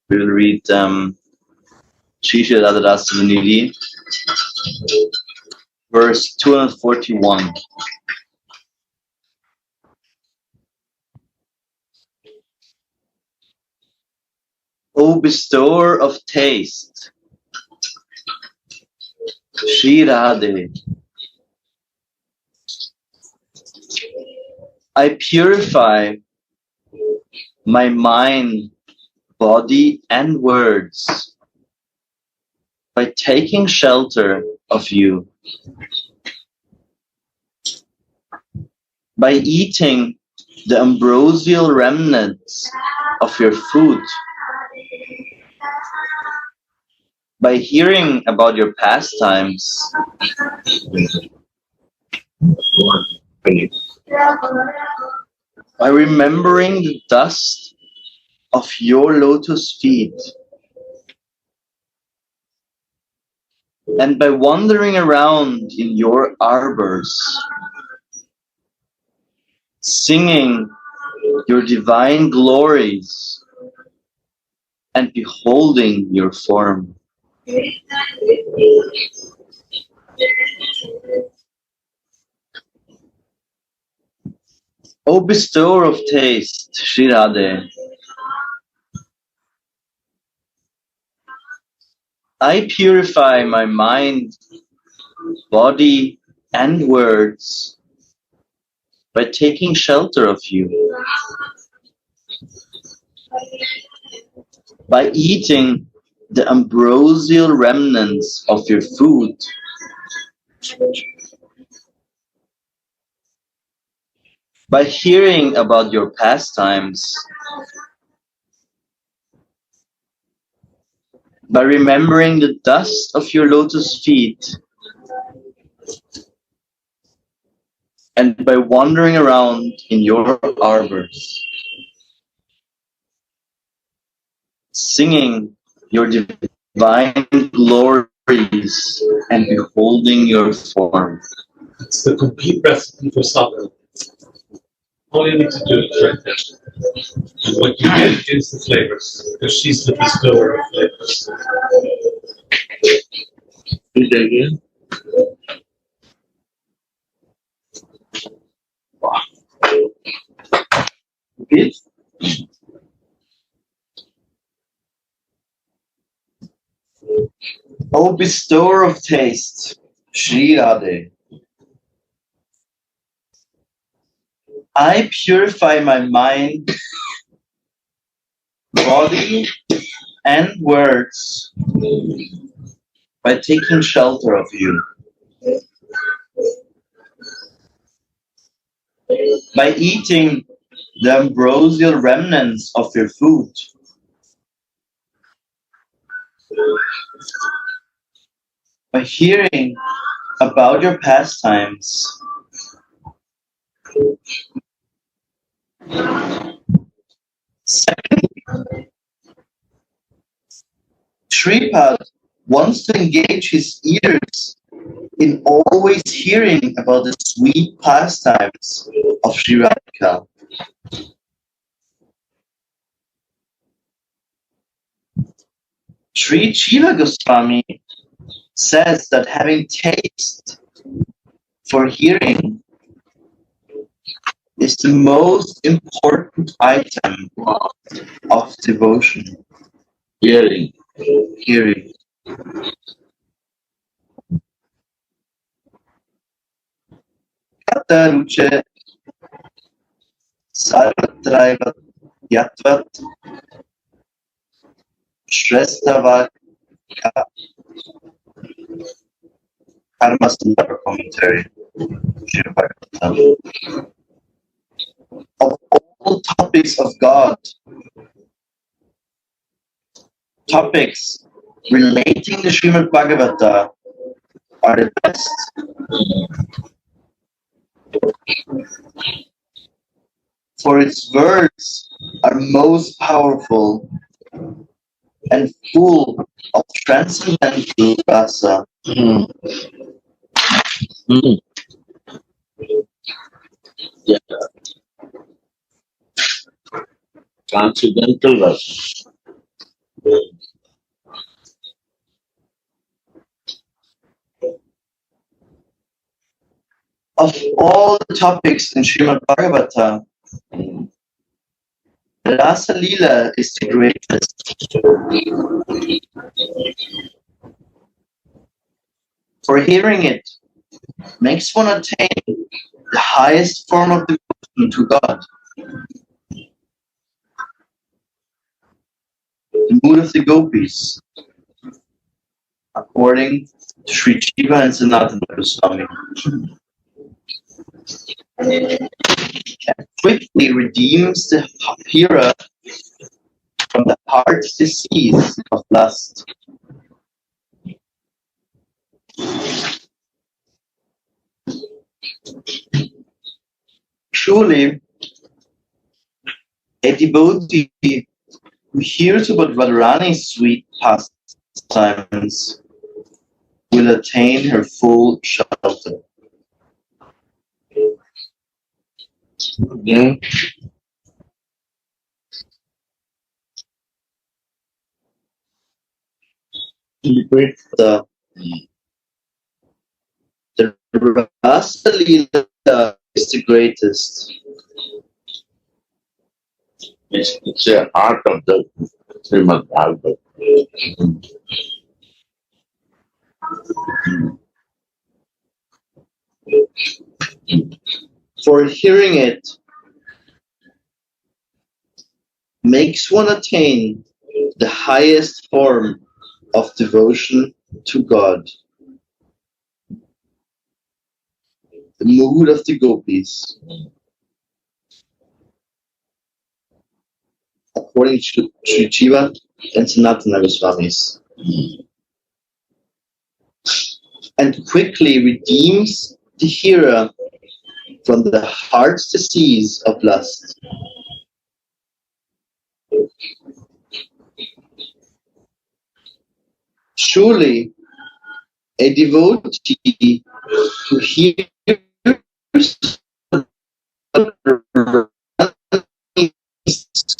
We will read Radha Sudhanidhi, verse 241. O bestower of taste, Shri Radhe, I purify my mind, body, and words by taking shelter of you, by eating the ambrosial remnants of your food, by hearing about your pastimes, by remembering the dust of your lotus feet, and by wandering around in your arbors, singing your divine glories and beholding your form. O bestower of taste, Shri Radhe, I purify my mind, body, and words by taking shelter of you, by eating the ambrosial remnants of your food, by hearing about your pastimes, by remembering the dust of your lotus feet, and by wandering around in your arbors, singing your divine glories and beholding your form. It's the complete recipe for sadhana. All you need to do is right there. And what you get is the flavors, because she's the bestower of flavors. Read that again. Repeat. O bestower of taste, Shri Radhe, I purify my mind, body, and words by taking shelter of you, by eating the ambrosial remnants of your food, by hearing about your pastimes, secondly, Shripad wants to engage his ears in always hearing about the sweet pastimes of Sri Radhika. Sri Jiva Goswami says that having taste for hearing is the most important item of devotion. Hearing. Kata ruche sarvatraiva yatvat shrestava Karma Sundara commentary. Of all topics of God, topics relating to Srimad Bhagavata are the best. For its words are most powerful and full of transcendental rasa. Yeah. Transcendental rasa. Of all the topics in Srimad Bhagavata, Rasa Leela is the greatest. For hearing it makes one attain the highest form of devotion to God. The mood of the gopis, according to Sri Jiva and Sanatana Goswami, and quickly redeems the hearer from the heart's disease of lust. Truly, a devotee who hears about Radharani's sweet pastimes will attain her full shelter. Mm. The Rasa Leela is the greatest. It's the heart of the Srimad Bhagavatam. For hearing it makes one attain the highest form of devotion to God. The mood of the gopis, according to Sri Jiva and Sanatana Goswamis, and quickly redeems the hearer from the heart's disease of lust. Surely, a devotee who hears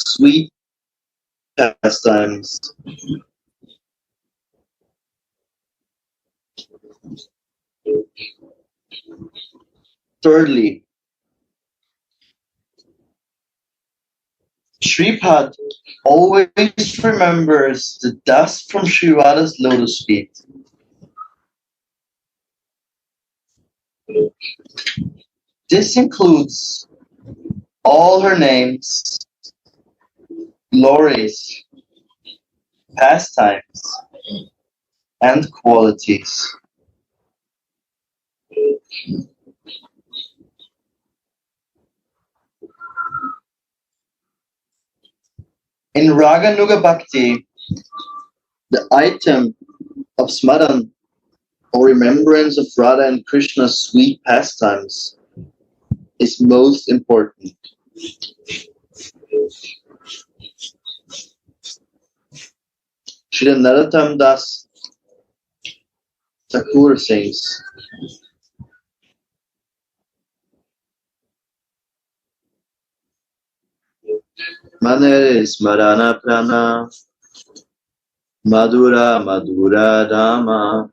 sweet pastimes Thirdly, Shripad always remembers the dust from Sri Radha's lotus feet. This includes all her names, glories, pastimes, and qualities. In Raga Nuga Bhakti, the item of smaran or remembrance of Radha and Krishna's sweet pastimes is most important. Shri Narottam Das Thakur sings, Manere Smarana Prana Madhura Madhura Dama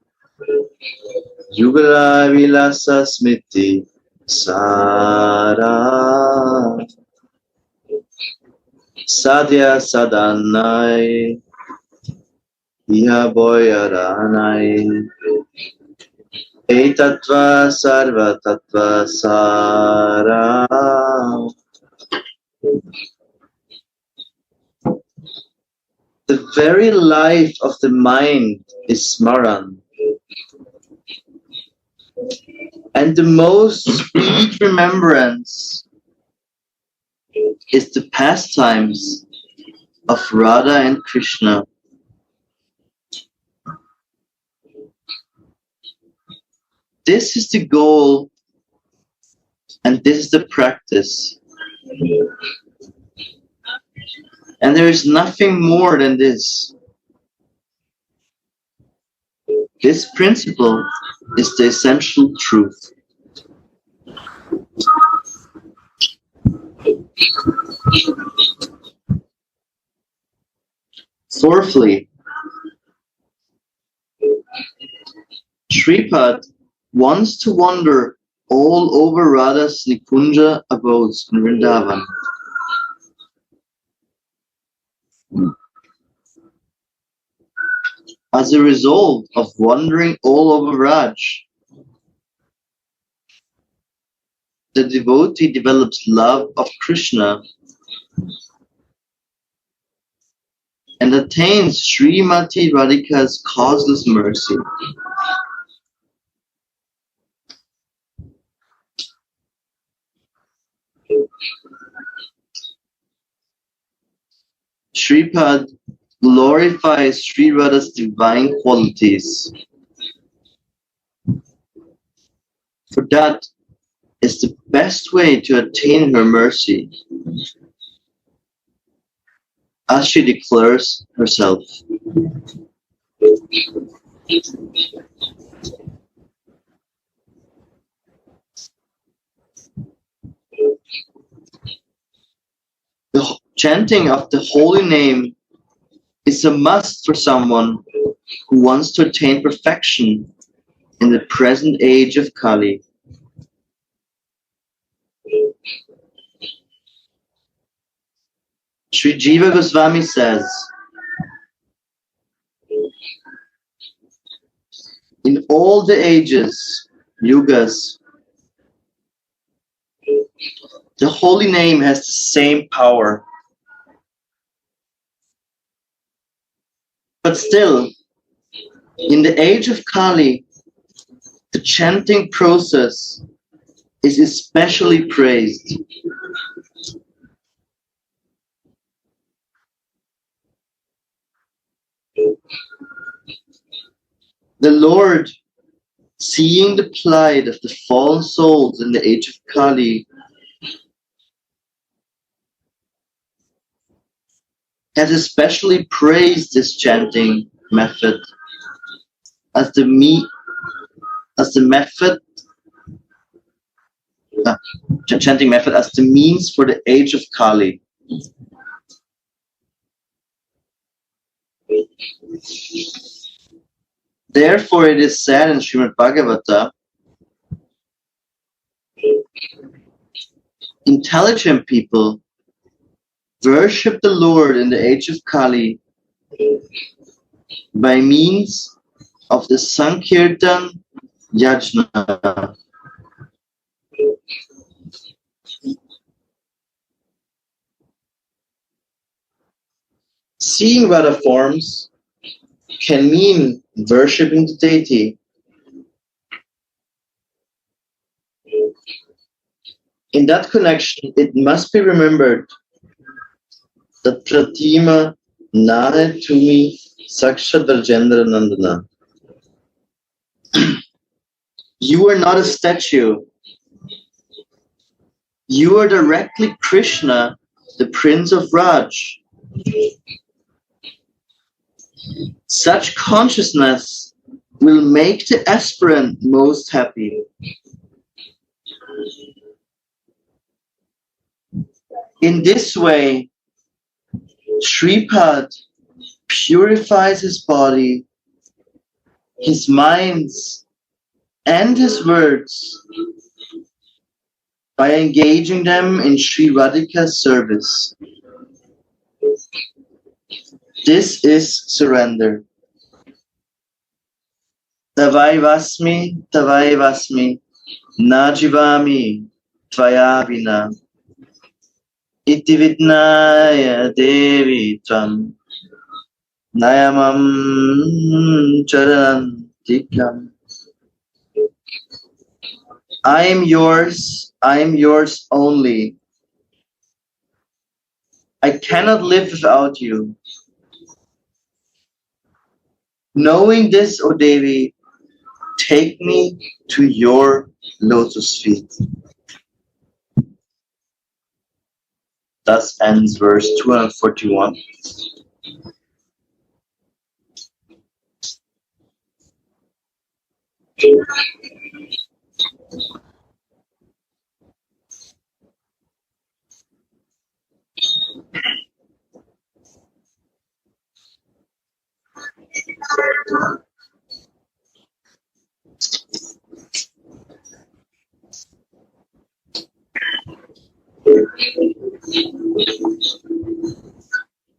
Yugala Vilasa Smiti Sara Sadhya Sadanai Iha Boyaranai Etattva Sarva Tattva Sara. The very life of the mind is smaran. And the most sweet remembrance is the pastimes of Radha and Krishna. This is the goal and this is the practice. And there is nothing more than this. This principle is the essential truth. Fourthly, Shripad wants to wander all over Radha's Nikunja abodes in Vrindavan. As a result of wandering all over Raj, the devotee develops love of Krishna and attains Srimati Radhika's causeless mercy. Sripad glorifies Sri Radha's divine qualities, for that is the best way to attain her mercy, as she declares herself. The chanting of the holy name is a must for someone who wants to attain perfection in the present age of Kali. Sri Jiva Goswami says, in all the ages, yugas, the holy name has the same power. But still, in the age of Kali, the chanting process is especially praised. The Lord, seeing the plight of the fallen souls in the age of Kali, has especially praised this chanting method as the chanting method as the means for the age of Kali. Therefore, it is said in Srimad Bhagavata, intelligent people worship the Lord in the age of Kali by means of the Sankirtan Yajna. Seeing Radha forms can mean worshipping the deity. In that connection, it must be remembered that Pratima Nahe Tumi Saksha Darjendra Nandana. You are not a statue. You are directly Krishna, the Prince of Raj. Such consciousness will make the aspirant most happy. In this way, Sripad purifies his body, his minds, and his words by engaging them in Sri Radhika's service. This is surrender. Tavai vasmi, najivami, tvaya vina. Iti vidnaya devi tvam, nayamam charantikam. I am yours only. I cannot live without you. Knowing this, O Devi, take me to your lotus feet. Thus ends verse 241.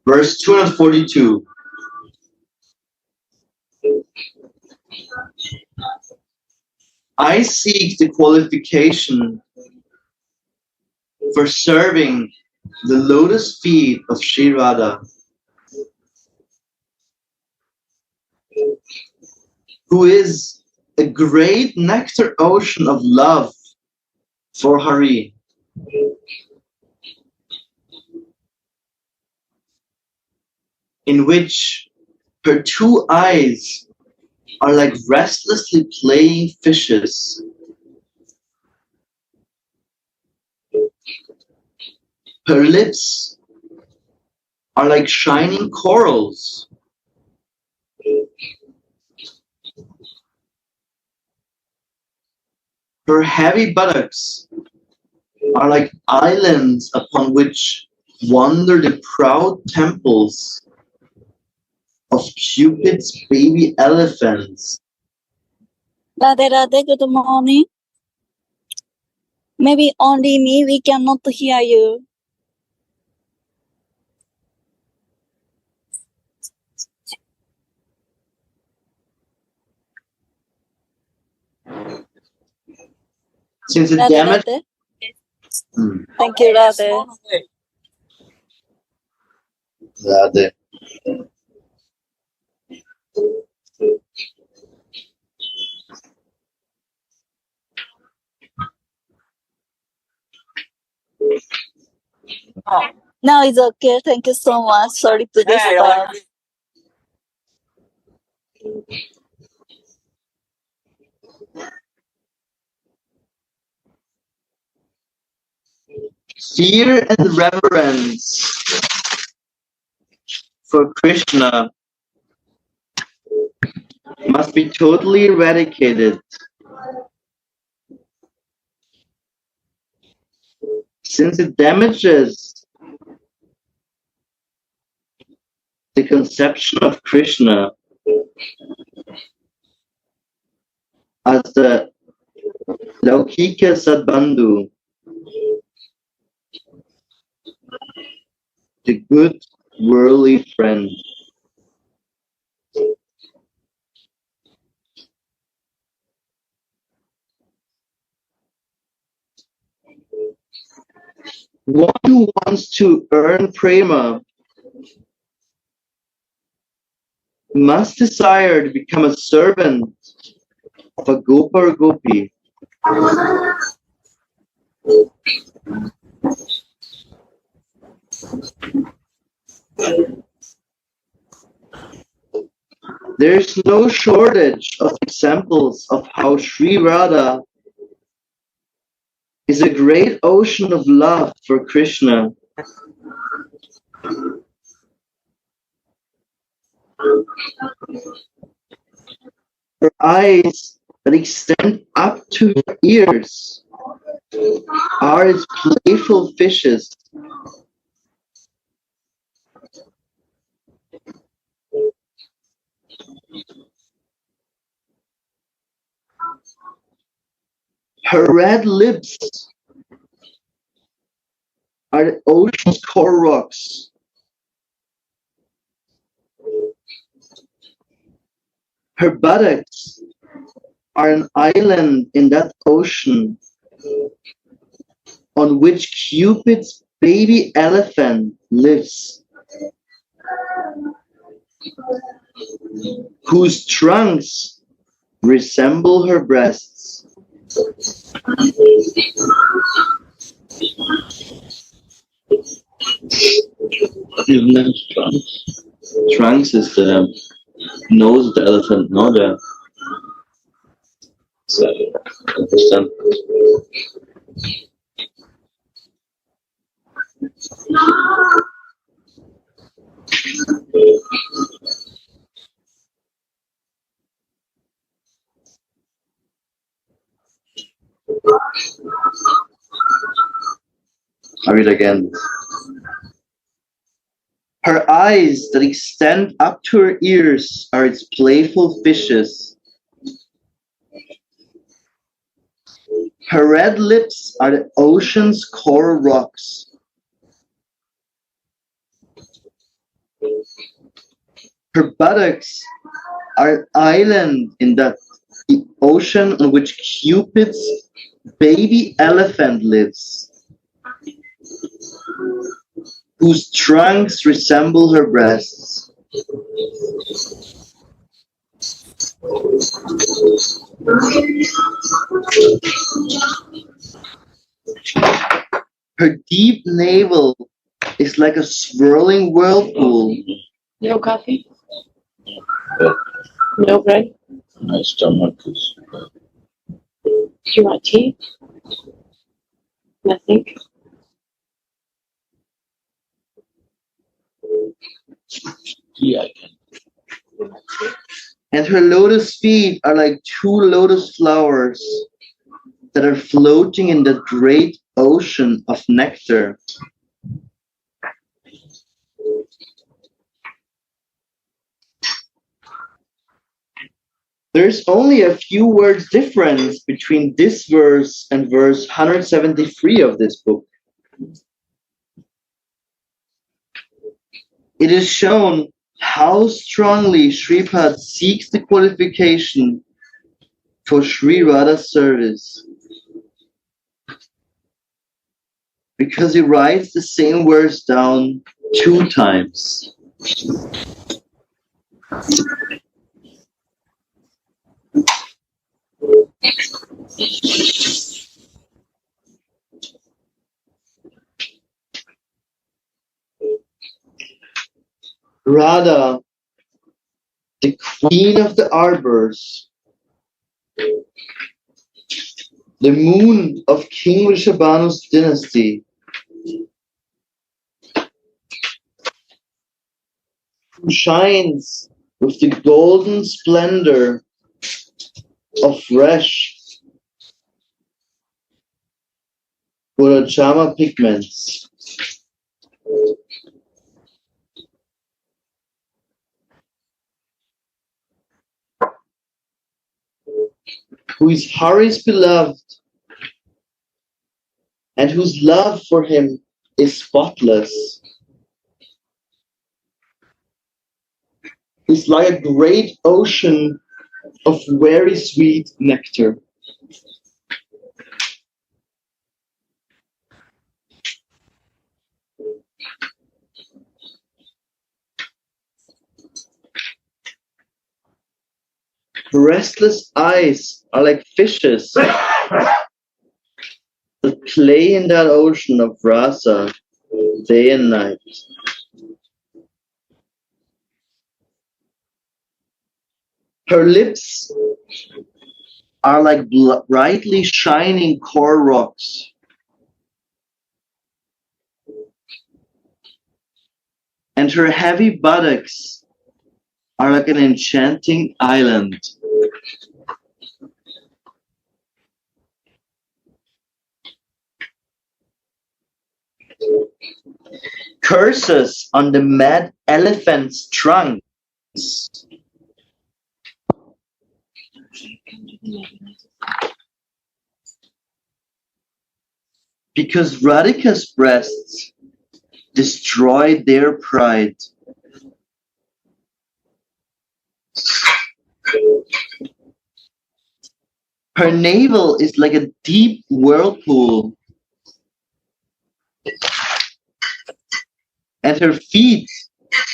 Verse 242. I seek the qualification for serving the lotus feet of Sri Radha, who is a great nectar ocean of love for Hari. In which her two eyes are like restlessly playing fishes. Her lips are like shining corals. Her heavy buttocks are like islands upon which wander the proud temples of Cupid's baby elephants. Radhe Radhe, good morning. Maybe only me, we cannot hear you. Since the Radhe damage, Radhe. Thank you, Radhe. Radha. Now it's okay. Thank you so much. Sorry to disturb. Fear and reverence for Krishna must be totally eradicated, since it damages the conception of Krishna as the Laukika Sadbandhu, the good worldly friend. One who wants to earn prema must desire to become a servant of a gopa or gopi. There is no shortage of examples of how Sri Radha is a great ocean of love for Krishna. Her eyes that extend up to her ears are as playful fishes. Her red lips are the ocean's core rocks. Her buttocks are an island in that ocean on which Cupid's baby elephant lives, whose trunks resemble her breasts. Trunks. Trunks is the nose of the elephant, not the. So, understand. I read again. Her eyes that extend up to her ears are its playful fishes. Her red lips are the ocean's coral rocks. Her buttocks are an island in the ocean on which Cupid's baby elephant lives, whose trunks resemble her breasts. Her deep navel is like a swirling whirlpool. No coffee? Yeah. No bread? My stomach is. Do you want tea? Nothing? Yeah, I can. And her lotus feet are like two lotus flowers that are floating in the great ocean of nectar. There's only a few words difference between this verse and verse 173 of this book. It is shown how strongly Sripad seeks the qualification for Sri Radha's service, because he writes the same verse down 2 times. Radha, the queen of the arbors, the moon of King Rishabhanu's dynasty, who shines with the golden splendor of fresh Purachama pigments. Who is Hari's beloved, and whose love for him is spotless, is like a great ocean of very sweet nectar. Her restless eyes are like fishes that play in that ocean of Rasa day and night. Her lips are like brightly shining coral rocks. And her heavy buttocks are like an enchanting island. Curses on the mad elephant's trunks. Because Radhika's breasts destroy their pride. Her navel is like a deep whirlpool, and her feet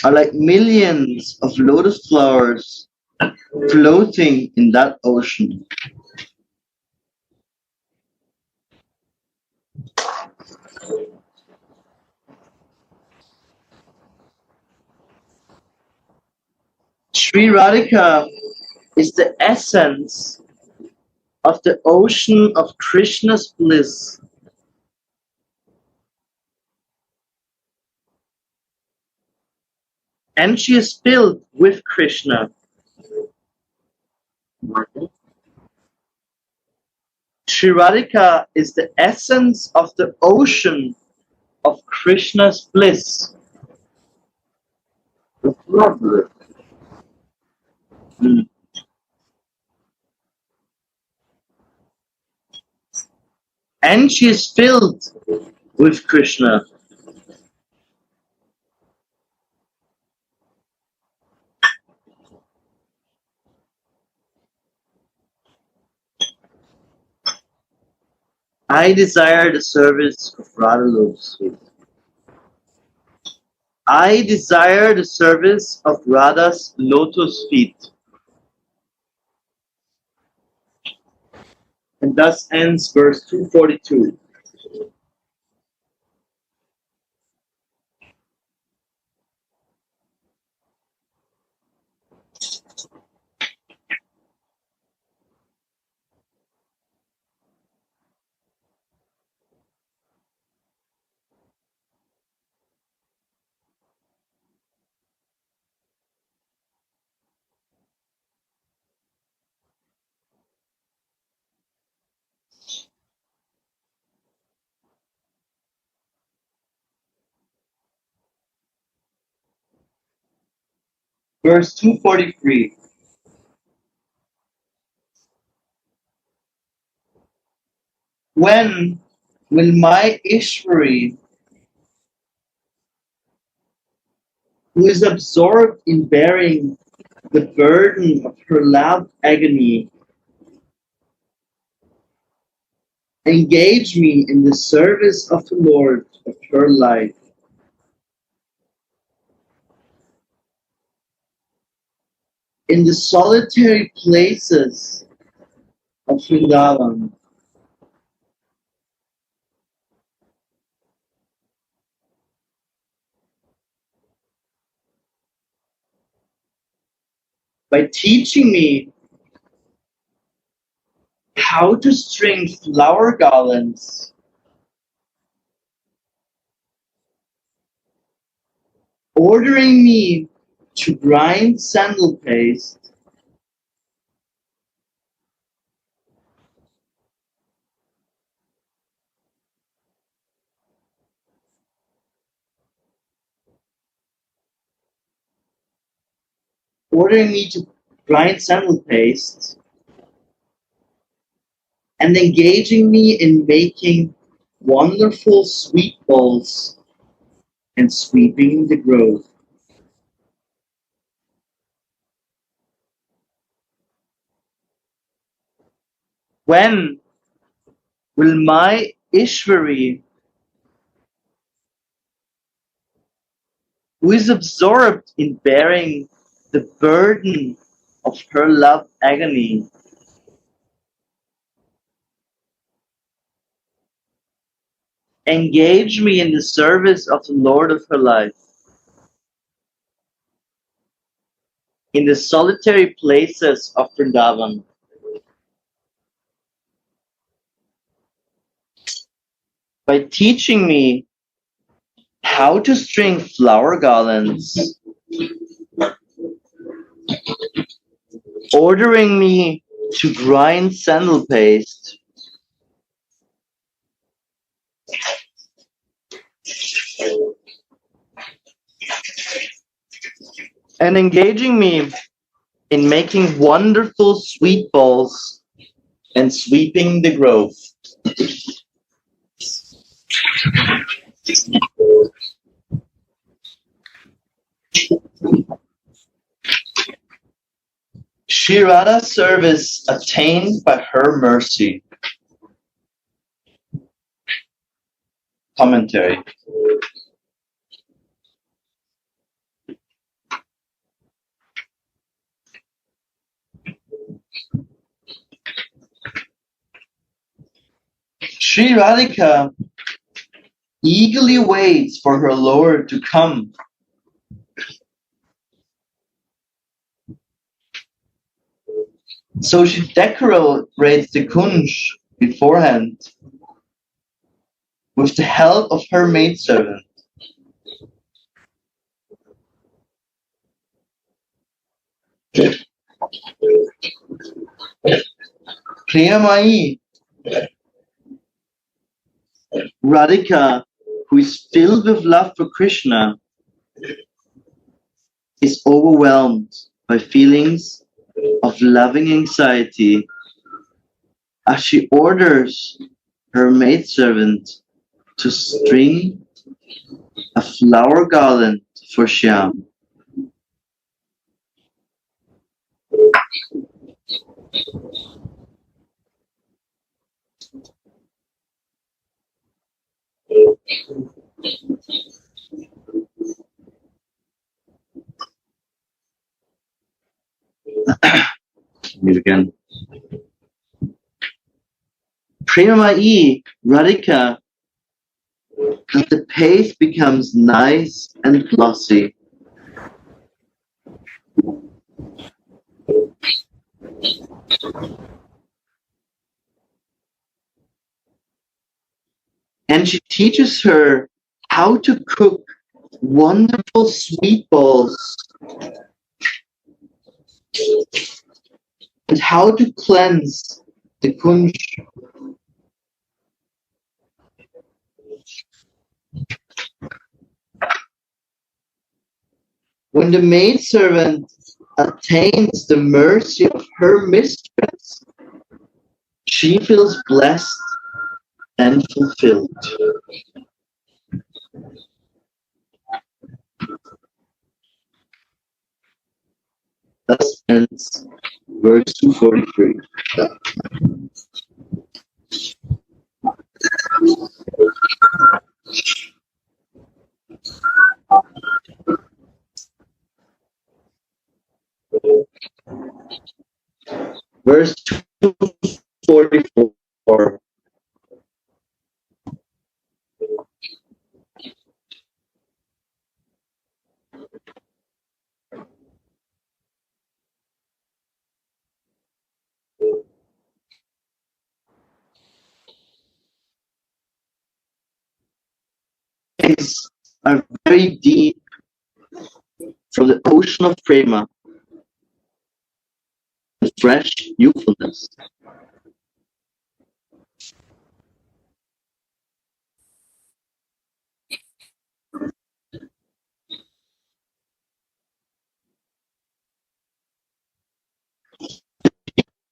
are like millions of lotus flowers floating in that ocean. Sri Radhika is the essence of the ocean of Krishna's bliss. And she is filled with Krishna. Sri Radhika is the essence of the ocean of Krishna's bliss. and she is filled with Krishna. I desire the service of Radha Lotus feet. I desire the service of Radha's lotus feet. And thus ends verse 242. Verse 243. When will my Ishwari, who is absorbed in bearing the burden of her love agony, engage me in the service of the Lord of her life? In the solitary places of Vrindavan, by teaching me how to string flower garlands, ordering me to grind sandal paste, ordering me to grind sandal paste, and engaging me in making wonderful sweet bowls and sweeping the grove. When will my Ishwari, who is absorbed in bearing the burden of her love agony, engage me in the service of the Lord of her life, in the solitary places of Vrindavan, by teaching me how to string flower garlands, ordering me to grind sandal paste, and engaging me in making wonderful sweet bowls and sweeping the grove. Shri Radha's service attained by her mercy. Commentary. Shri Radhika eagerly waits for her Lord to come. So she decorates the kunj beforehand with the help of her maidservant. Priyamai, Radhika, who is filled with love for Krishna, is overwhelmed by feelings of loving anxiety as she orders her maidservant to string a flower garland for Shyam. Read again. Premamai, Radhika, and the paste becomes nice and glossy. And she teaches her how to cook wonderful sweet balls and how to cleanse the kunj. When the maidservant attains the mercy of her mistress, she feels blessed and fulfilled. Thus ends verse 243. Verse 244. Eyes are very deep from the ocean of prema, the fresh youthfulness.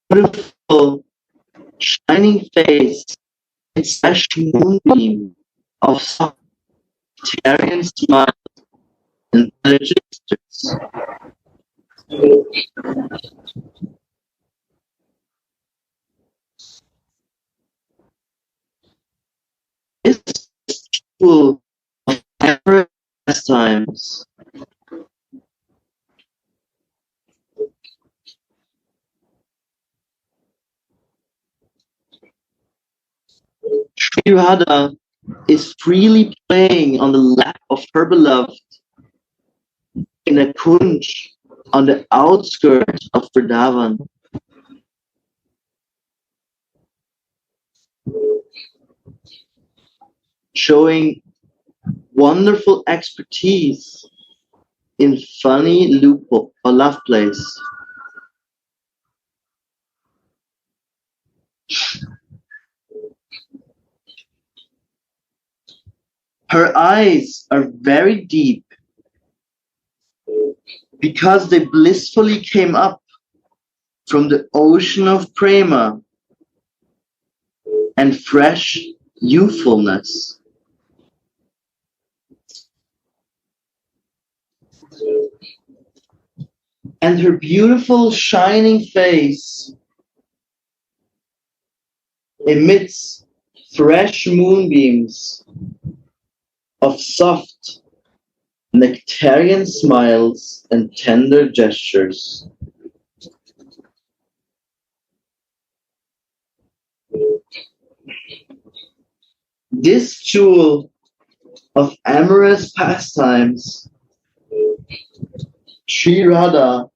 Beautiful, shining face, its fresh moonbeam of soft Tyrian smile and gestures. This full of amorous pastimes. Sri Radha is freely playing on the lap of her beloved in a kunj on the outskirts of Vrindavan. Showing wonderful expertise in funny loophole or love plays. Her eyes are very deep because they blissfully came up from the ocean of prema and fresh youthfulness. And her beautiful shining face emits fresh moonbeams of soft nectarian smiles and tender gestures. This jewel of amorous pastimes, Sri Radha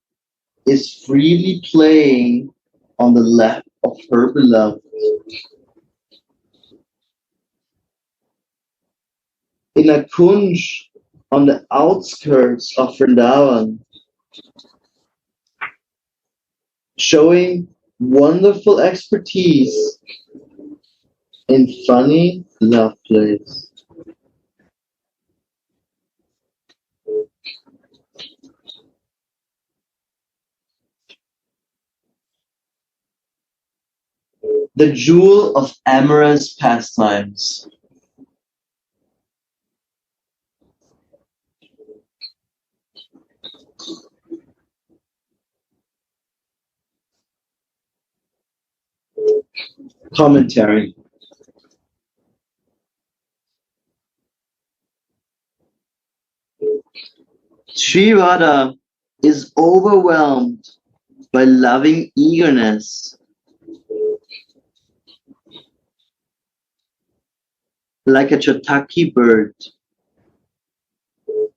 is freely playing on the lap of her beloved. In a kunj on the outskirts of Vrindavan, showing wonderful expertise in funny love plays. the jewel of amorous pastimes. Commentary. Sri Radha is overwhelmed by loving eagerness, like a chataki bird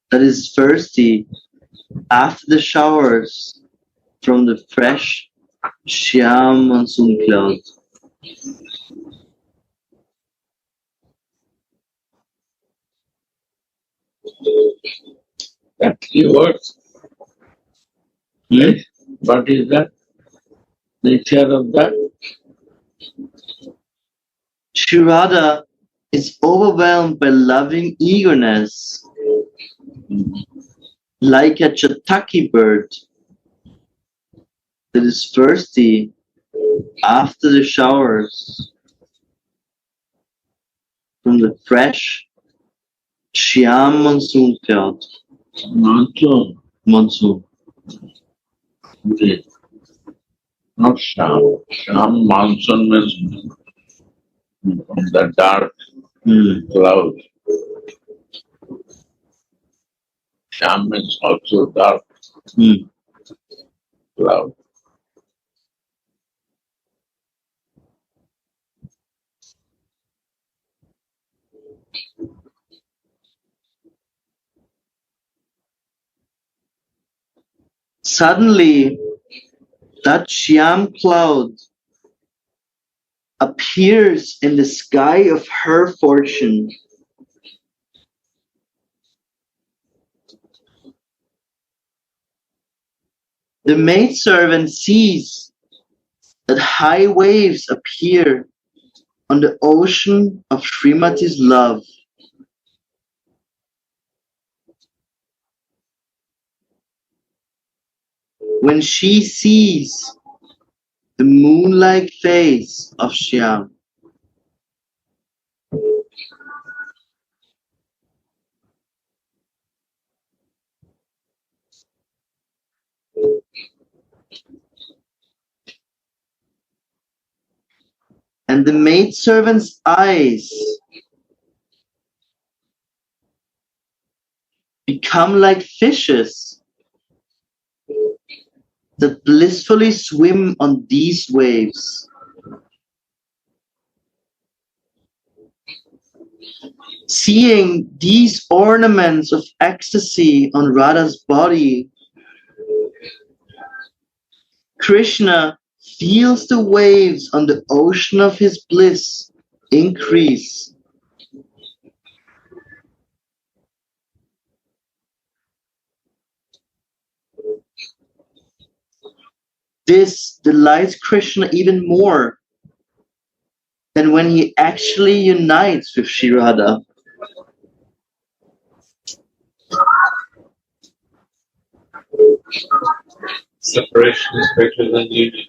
that is thirsty after the showers from the fresh Shyam monsoon cloud. That keywords. Yes. What is that? Nature of that? Sri Radha is overwhelmed by loving eagerness, like a chataki bird that is thirsty after the showers from the fresh Shyam monsoon cloud. Monsoon. Monsoon. Okay. Not Sham. Sham monsoon means the dark cloud. Sham means also dark cloud. Suddenly, that Shyam cloud appears in the sky of her fortune. The maidservant sees that high waves appear on the ocean of Srimati's love. When she sees the moon-like face of Shyam, and the maidservant's eyes become like fishes that blissfully swim on these waves. Seeing these ornaments of ecstasy on Radha's body, Krishna feels the waves on the ocean of his bliss increase. This delights Krishna even more than when he actually unites with Sri Radha. Separation is greater than union.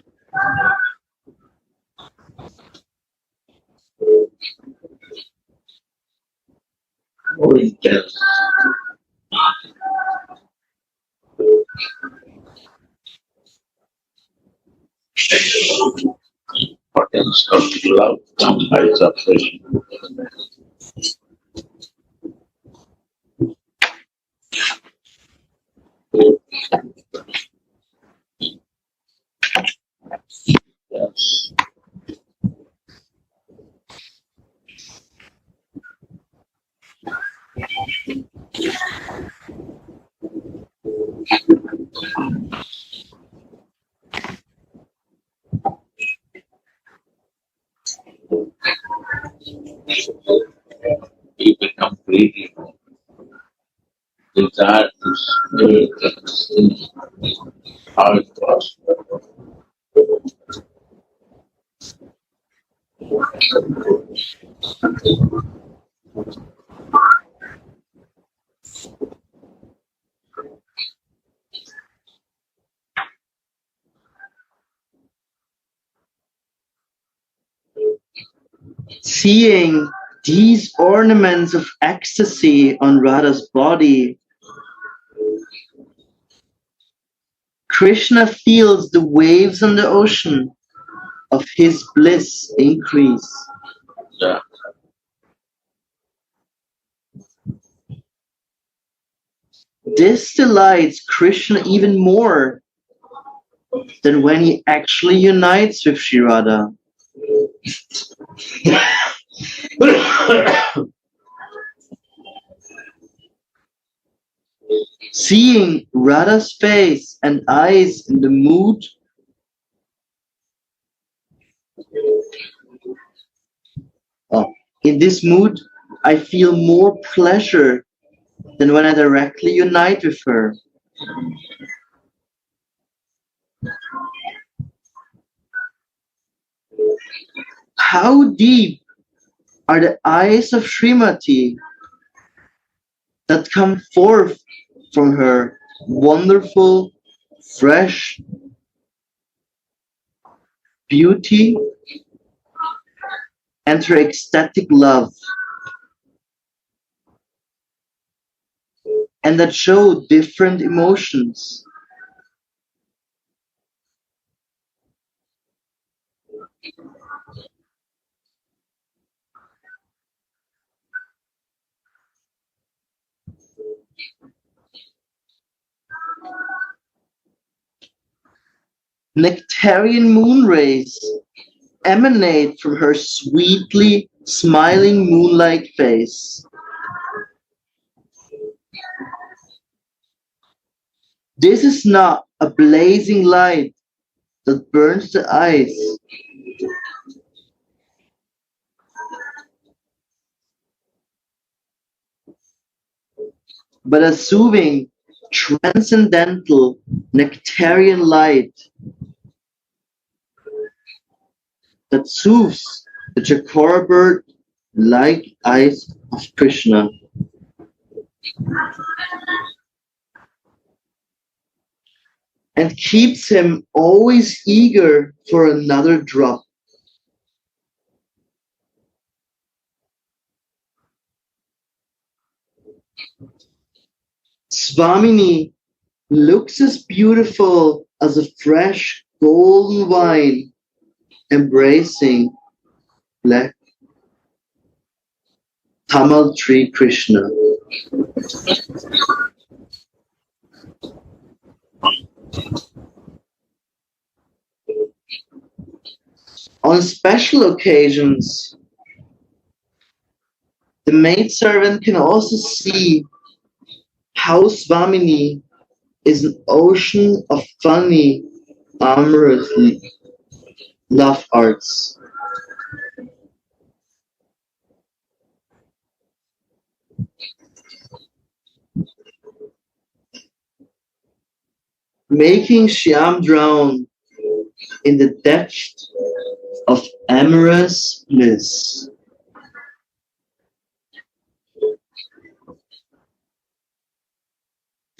More intense. Importance of love comes by separation. Yes. You become greedy. Desire to see how it was. Seeing these ornaments of ecstasy on Radha's body, Krishna feels the waves on the ocean of his bliss increase. Yeah. This delights Krishna even more than when he actually unites with Sri Radha. Seeing Radha's face and eyes in the mood in this mood, I feel more pleasure than when I directly unite with her. How deep are the eyes of Srimati that come forth from her wonderful, fresh beauty and her ecstatic love, and that show different emotions. Nectarian moon rays emanate from her sweetly smiling moon-like face. This is not a blazing light that burns the eyes, but a soothing, transcendental, nectarian light that soothes the Chakora bird-like eyes of Krishna. And keeps him always eager for another drop. Swamini looks as beautiful as a fresh golden wine embracing black Tamal tree Krishna. On special occasions, the maidservant can also see how Swamini is an ocean of funny, amorous love arts. Making Shyam drown in the depth of amorous bliss.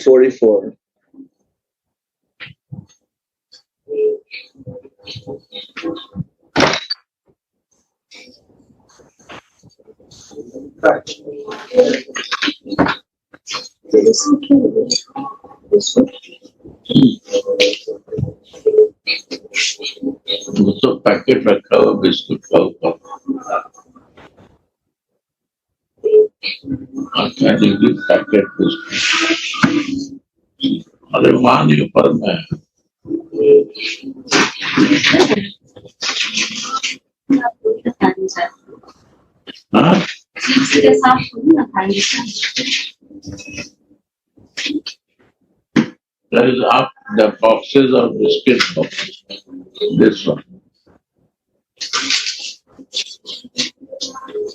"44. वो तो packet रखा हुआ biscuit का ऊपर packet अरे वहां नहीं ऊपर में हाँ there is up the boxes of biscuit boxes. This one.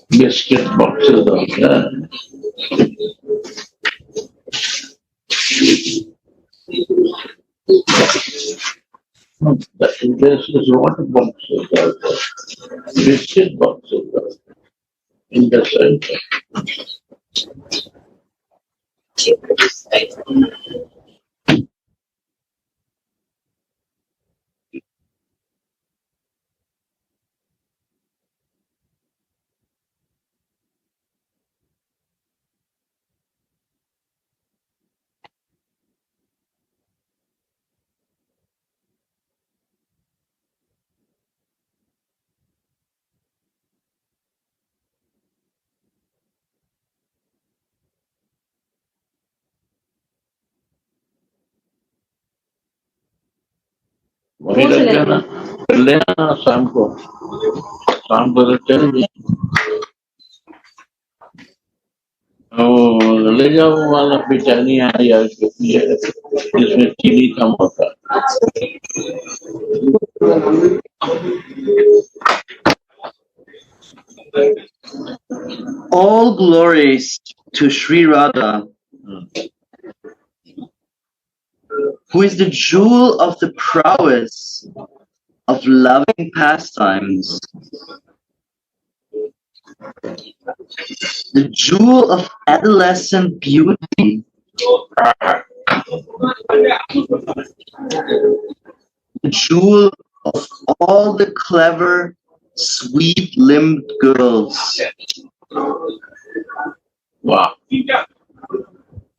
Biscuit boxes are there. This is water boxes are there. Biscuit boxes are there. In the center. वही लग गया ना, लेना शाम को रखते हैं। ओ, ले जाओ वो वाला बेचैनी है यार, जिसमें चीनी कम होता है। All glories to Sri Radha, who is the jewel of the prowess of loving pastimes, the jewel of adolescent beauty, the jewel of all the clever, sweet-limbed girls. Wow.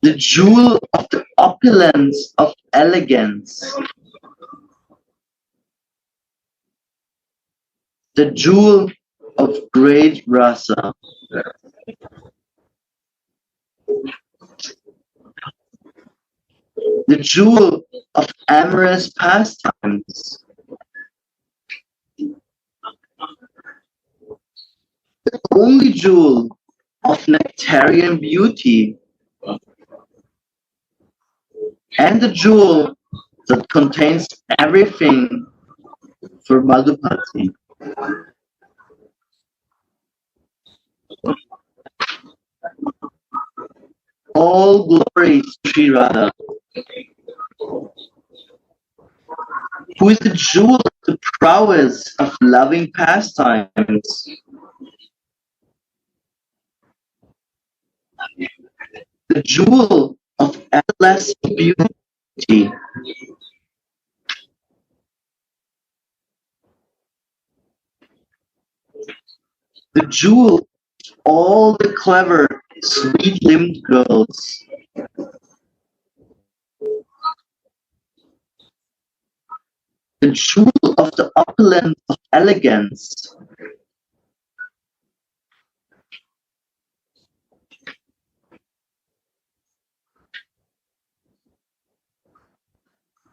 The jewel of the opulence of elegance, the jewel of great rasa, the jewel of amorous pastimes, the only jewel of nectarian beauty, and the jewel that contains everything for Madhupati. All glory to Sri Radha, who is the jewel of the prowess of loving pastimes, the jewel of adolescent beauty, the jewel of all the clever, sweet-limbed girls, the jewel of the opulence of elegance,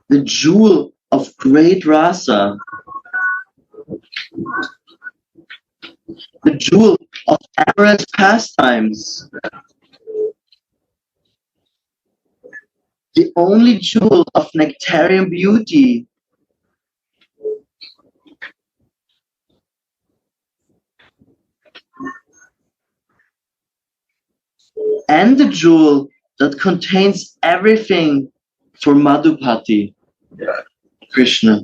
the jewel of great rasa, the jewel of amorous pastimes, the only jewel of nectarian beauty, and the jewel that contains everything for Madhupati, Krishna.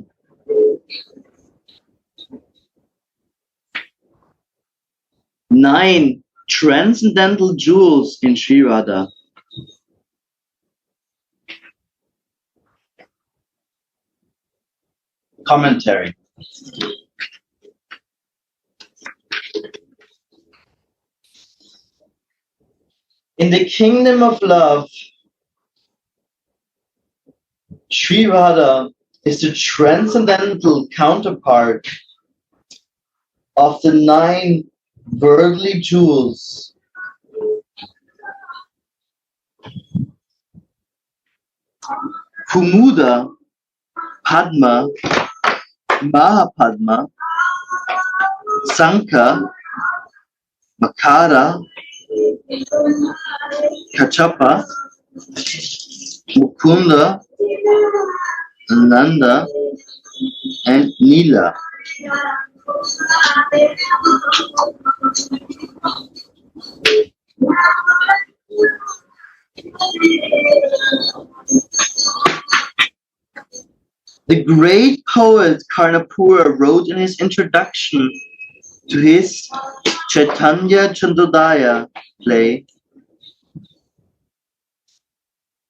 Nine transcendental jewels in Sri Radha. Commentary. In the kingdom of love, Sri Radha is the transcendental counterpart of the nine worldly jewels. Kumuda, Padma, Mahapadma, Sankha, Makara, Kachapa, Mukunda, Nanda, and Nila. The great poet Karnapura wrote in his introduction to his Chaitanya Chandrodaya play,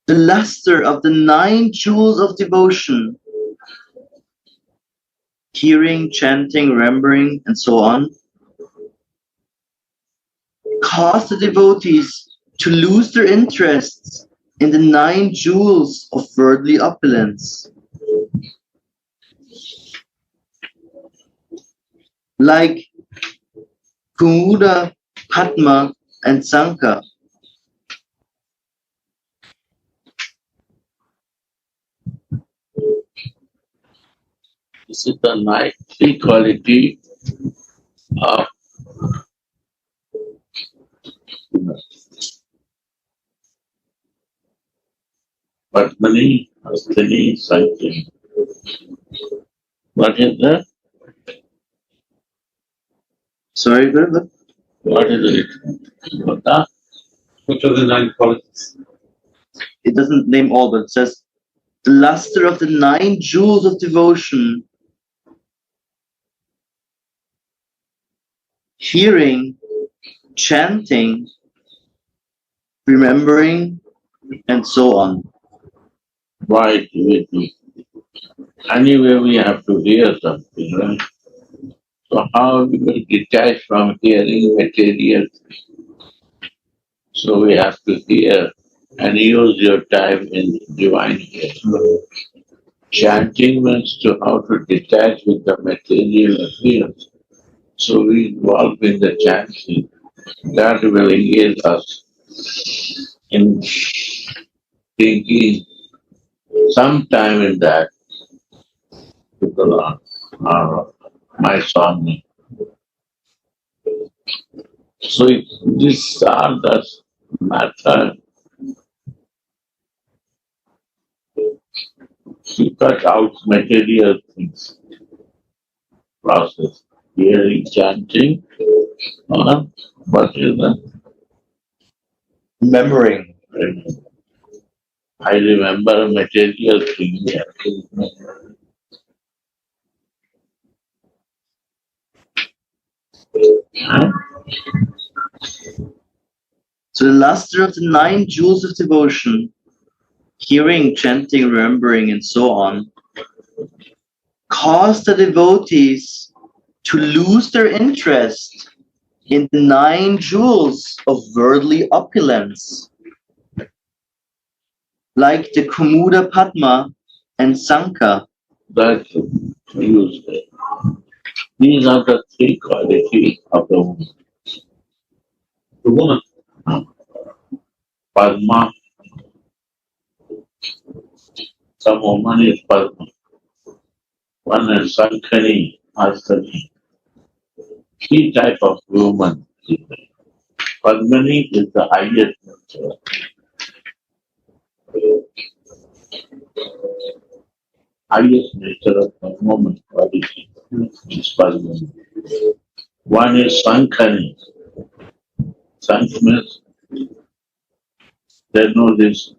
the luster of the nine jewels of devotion, hearing, chanting, remembering, and so on, caused the devotees to lose their interests in the nine jewels of worldly opulence. Like Kumuda, Padma, and Sankha. This is the night quality of Padmani, Hastini, Sankhya. What is that? Sorry, Guru. What is it? What the? Which are the 9 qualities? It doesn't name all, but it says the luster of the 9 jewels of devotion, hearing, chanting, remembering, and so on. Why do we do? Anyway, we have to hear something, right? So how we will detach from hearing material? So we have to hear and use your time in divine hearing. Chanting means to how to detach with the material appearance. So we involve in the chanting. That will engage us in thinking sometime in that people are my son. So this are the matter to cut out material things, process, hearing, chanting, or what is the Remembering. I remember material things. Huh? So the luster of the 9 jewels of devotion, hearing, chanting, remembering, and so on, cause the devotees to lose their interest in the 9 jewels of worldly opulence, like the Kumuda Padma and Sankha. That's useful. These are the 3 qualities of the woman. The woman. Padma. Some woman is Padma. One is Sankhani, Hastani. 3 type of woman. Padmani is the highest nature. Highest nature of the woman quality is Padmani. One is Sankhani. Sankh means they know this,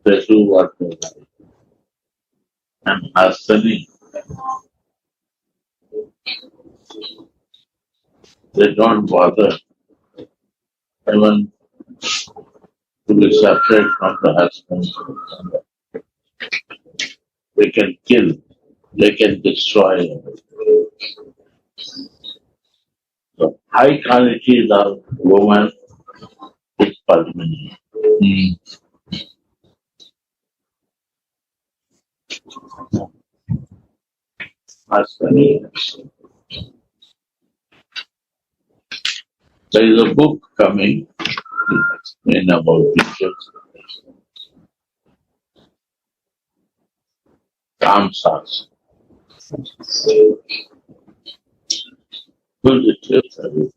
they do what they like. And Hastani, they don't bother even to be separate from the husband. They can kill, they can destroy. So high quality of woman is Padmani. Hastani. There is a book coming to explain about pictures. Kamsas. Good details.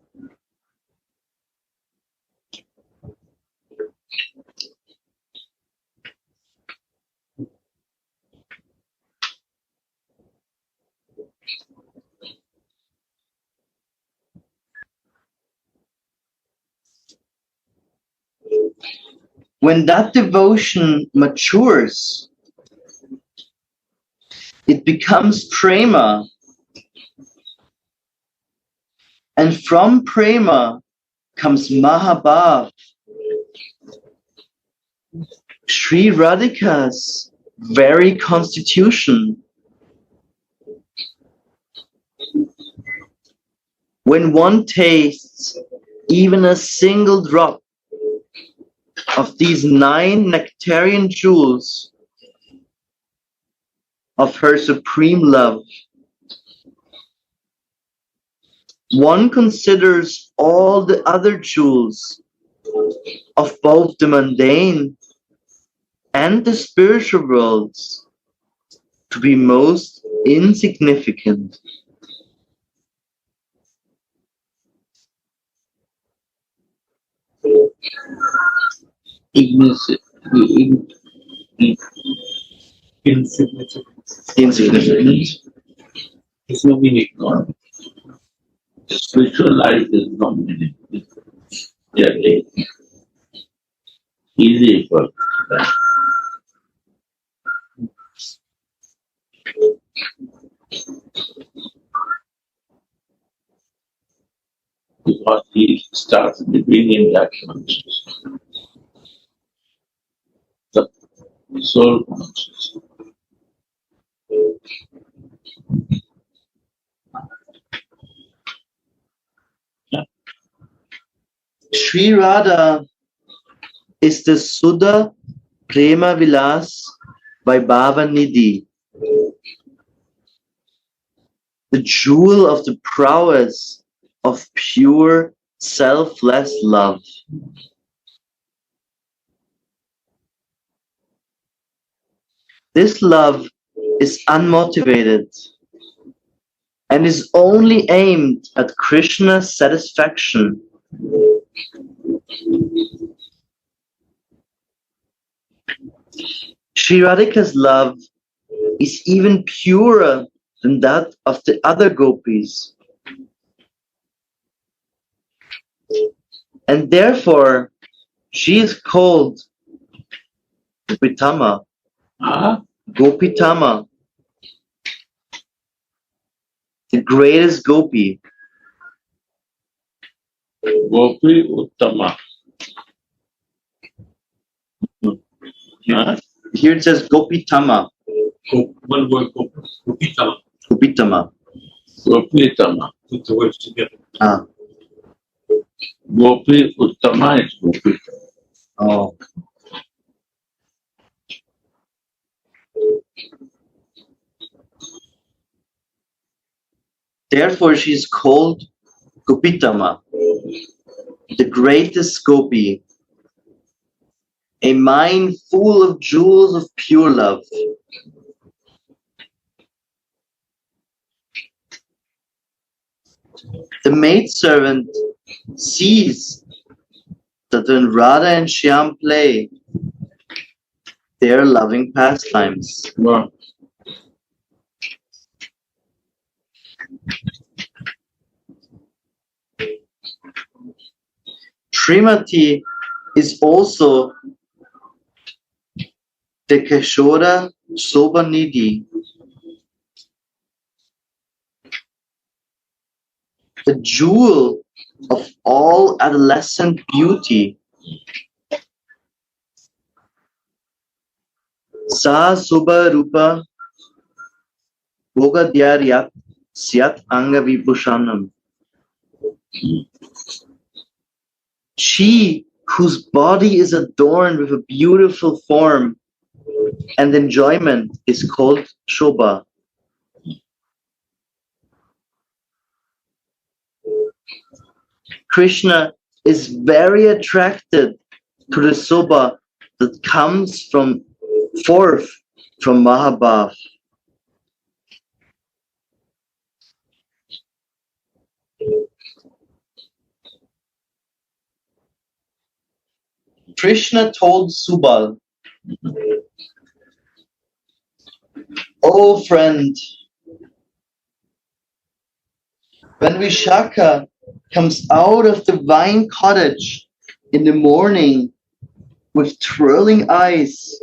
When that devotion matures, it becomes prema, and from prema comes mahabhav. Sri Radhika's very constitution. When one tastes even a single drop of these 9 nectarian jewels of her supreme love, one considers all the other jewels of both the mundane and the spiritual worlds to be most insignificant. Insignificant. Insignificant. There's no meaning. No. Spiritual life is no meaning. Yeah, easy for that. Because he starts living in that consciousness. The soul consciousness. Sri Radha is the Sudha Prema Vilas Vaibhavanidhi, the jewel of the prowess of pure, selfless love. This love is unmotivated and is only aimed at Krishna's satisfaction. Sri Radhika's love is even purer than that of the other gopis. And therefore, she is called Gopitama. Gopitama, the greatest gopi. Gopi Uttama. Here it says Gopitama. One word, Gopitama. Gopitama. Gopitama. Put the words together. Ah. Gopi Uttama is Gopitama. Oh. Therefore, she is called Gopitama, the greatest gopi, a mine full of jewels of pure love. The maidservant sees that when Radha and Shyam play, they are loving pastimes. Wow. Srimati is also the Keshora Sobhanidhi, the jewel of all adolescent beauty. Sa Subha Rupa Bhogadyaryat Syat Anga Vibhushanam. She whose body is adorned with a beautiful form and enjoyment is called Shobha. Krishna is very attracted to the Shobha that comes forth from Mahabhav. Krishna told Subal, "Oh friend, when Vishaka comes out of the vine cottage in the morning with twirling eyes,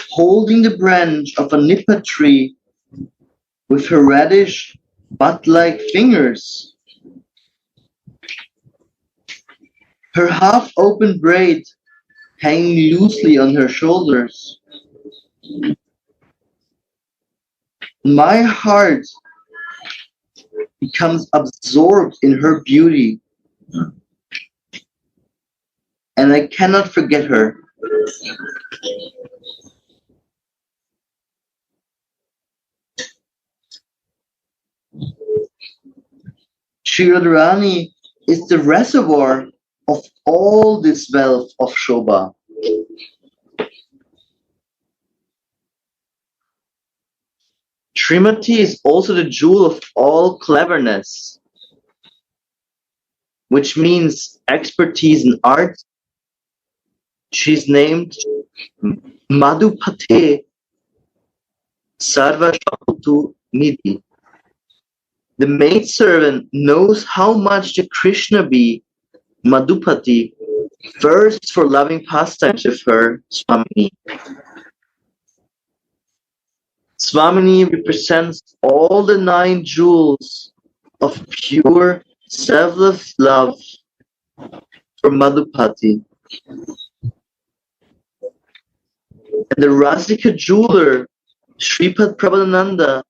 holding the branch of a nipa tree with her reddish butt-like fingers, her half-open braid hanging loosely on her shoulders. My heart becomes absorbed in her beauty, and I cannot forget her. Sri Radharani is the reservoir of all this wealth of Shobha. Srimati is also the jewel of all cleverness, which means expertise in art. She's named Madhupate Sarva Nidhi. The maidservant knows how much the Krishna bee, Madhupati, thirsts for loving pastimes with her Swamini. Swamini represents all the 9 jewels of pure, selfless love for Madhupati. And the Rasika jeweler, Sripad Prabhupada,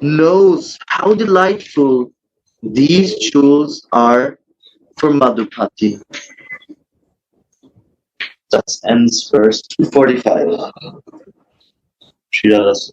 knows how delightful these jewels are for Madhupati. That ends verse 245. Shri Rasa.